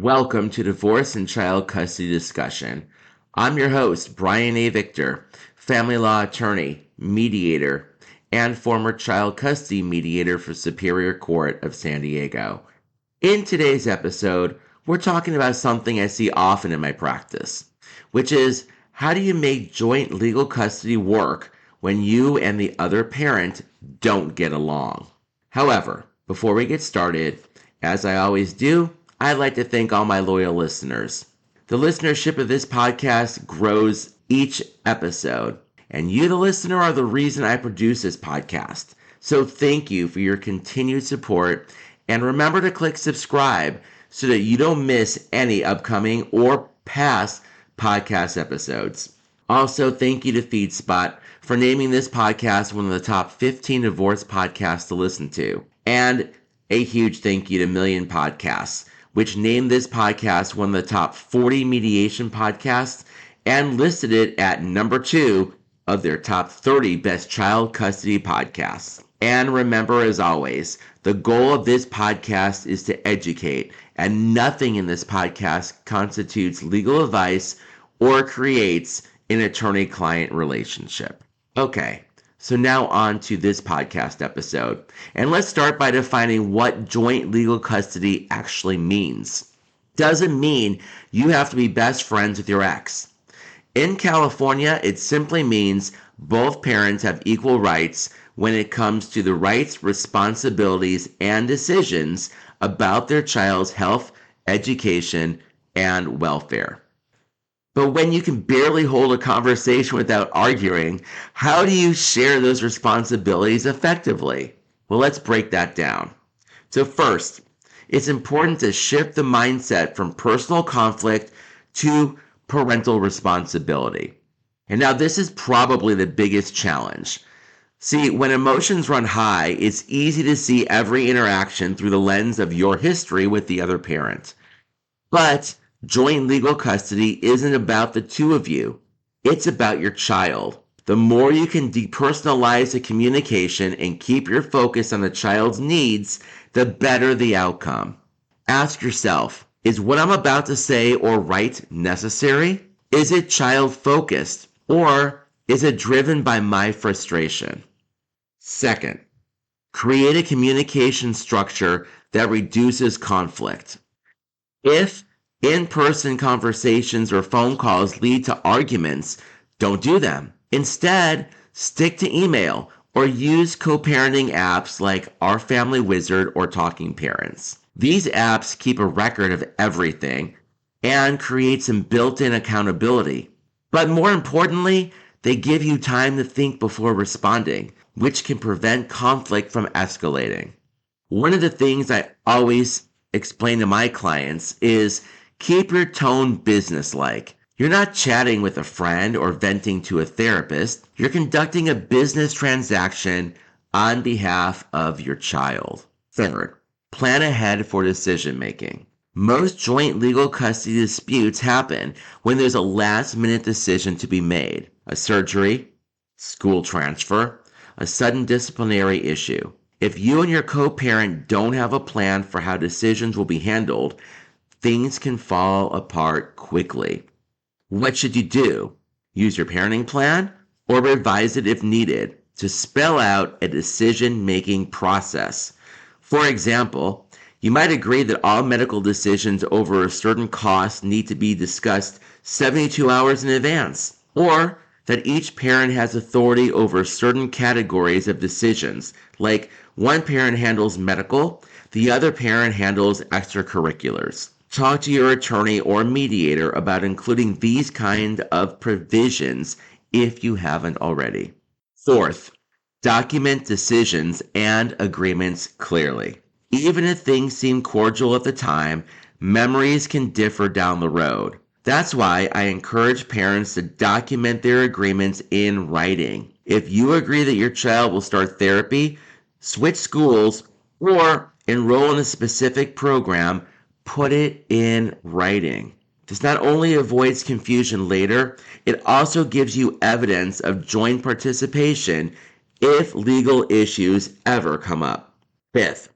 Welcome to Divorce and Child Custody Discussion. I'm your host, Brian A. Victor, family law attorney, mediator, and former child custody mediator for Superior Court of San Diego. In today's episode, we're talking about something I see often in my practice, which is how do you make joint legal custody work when you and the other parent don't get along? However, before we get started, as I always do, I'd like to thank all my loyal listeners. The listenership of this podcast grows each episode, and you, the listener, are the reason I produce this podcast. So thank you for your continued support, and remember to click subscribe so that you don't miss any upcoming or past podcast episodes. Also, thank you to Feedspot for naming this podcast one of the top 15 divorce podcasts to listen to. And a huge thank you to Million Podcasts, which named this podcast one of the top 40 mediation podcasts and listed it at number 2 of their top 30 best child custody podcasts. And remember, as always, the goal of this podcast is to educate, and nothing in this podcast constitutes legal advice or creates an attorney-client relationship. Okay, so now on to this podcast episode. And let's start by defining what joint legal custody actually means. Doesn't mean you have to be best friends with your ex. In California, it simply means both parents have equal rights when it comes to the rights, responsibilities, and decisions about their child's health, education, and welfare. But when you can barely hold a conversation without arguing, how do you share those responsibilities effectively? Well, let's break that down. So first, it's important to shift the mindset from personal conflict to parental responsibility. And now this is probably the biggest challenge. See, when emotions run high, it's easy to see every interaction through the lens of your history with the other parent. But joint legal custody isn't about the two of you. It's about your child. The more you can depersonalize the communication and keep your focus on the child's needs, the better the outcome. Ask yourself, is what I'm about to say or write necessary? Is it child-focused, or is it driven by my frustration? Second, create a communication structure that reduces conflict. If in-person conversations or phone calls lead to arguments, don't do them. Instead, stick to email or use co-parenting apps like Our Family Wizard or Talking Parents. These apps keep a record of everything and create some built-in accountability. But more importantly, they give you time to think before responding, which can prevent conflict from escalating. One of the things I always explain to my clients is keep your tone businesslike. You're not chatting with a friend or venting to a therapist. You're conducting a business transaction on behalf of your child. Third, plan ahead for decision making. Most joint legal custody disputes happen when there's a last-minute decision to be made. A surgery, school transfer, a sudden disciplinary issue. If you and your co-parent don't have a plan for how decisions will be handled, things can fall apart quickly. What should you do? Use your parenting plan or revise it if needed to spell out a decision-making process. For example, you might agree that all medical decisions over a certain cost need to be discussed 72 hours in advance, or that each parent has authority over certain categories of decisions, like one parent handles medical, the other parent handles extracurriculars. Talk to your attorney or mediator about including these kind of provisions if you haven't already. Fourth, document decisions and agreements clearly. Even if things seem cordial at the time, memories can differ down the road. That's why I encourage parents to document their agreements in writing. If you agree that your child will start therapy, switch schools, or enroll in a specific program, put it in writing. This not only avoids confusion later, it also gives you evidence of joint participation if legal issues ever come up. Fifth,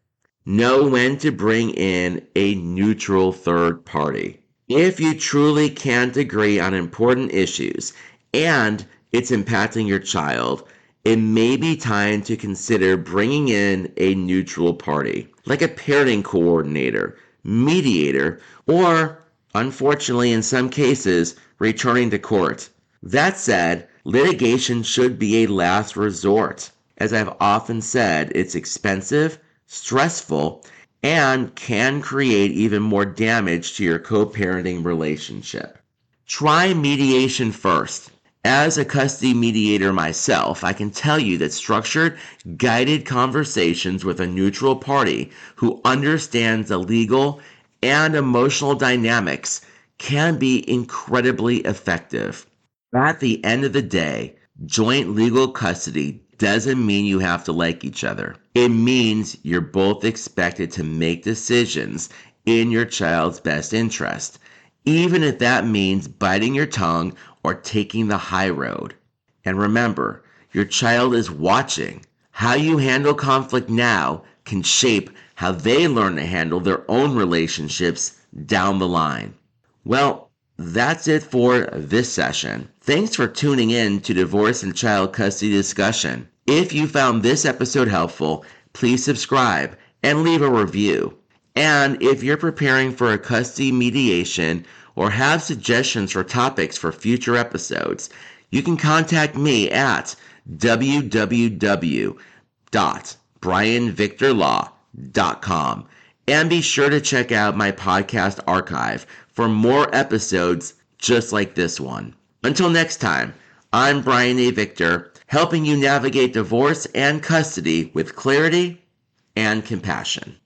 Know when to bring in a neutral third party. If you truly can't agree on important issues and it's impacting your child, it may be time to consider bringing in a neutral party, like a parenting coordinator, mediator, or, unfortunately in some cases, returning to court. That said, litigation should be a last resort. As I've often said, it's expensive, stressful, and can create even more damage to your co-parenting relationship. Try mediation first. As a custody mediator myself, I can tell you that structured, guided conversations with a neutral party who understands the legal and emotional dynamics can be incredibly effective. At the end of the day, joint legal custody doesn't mean you have to like each other. It means you're both expected to make decisions in your child's best interest, even if that means biting your tongue or taking the high road. And remember, your child is watching. How you handle conflict now can shape how they learn to handle their own relationships down the line. Well, that's it for this session. Thanks for tuning in to Divorce and Child Custody Discussion. If you found this episode helpful, please subscribe and leave a review. And if you're preparing for a custody mediation or have suggestions for topics for future episodes, you can contact me at www.brianvictorlaw.com. And be sure to check out my podcast archive for more episodes just like this one. Until next time, I'm Brian A. Victor, helping you navigate divorce and custody with clarity and compassion.